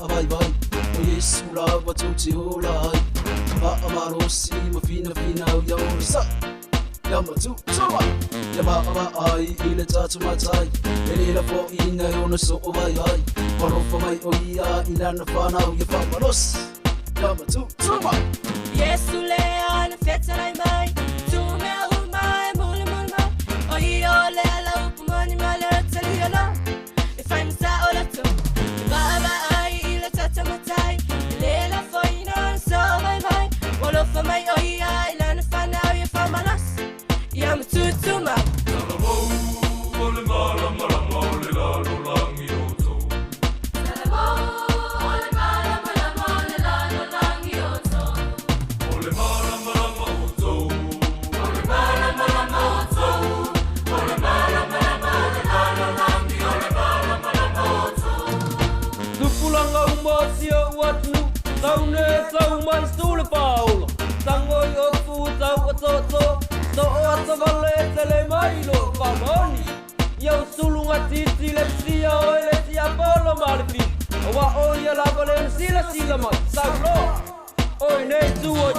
vai vai o Yesu la watuti hulai ma amarosi ma fina fina ya sa ya matu soma ya ma ai ile tatu matai ele la fo ina yo no so vai vai paro fa mai o ia ina na fa na ya fa maros ya matu soma Yesu le an feta lai mai tu me u mai mul mul mai o io le la u mani male tali ala if I'm sa ola tu baba ai ile tatu matai le la fo ina so vai vai wala fa mai o ia ina na fa na ya fa maros ya matu tuma Sau mai stule Paolo Tango yo fu tau to So o vale tele mai lo valoni Yo sulunga titi le sia o le sia polo malfi Wa o ya la vale sila ma Saulo Oi nei tu oi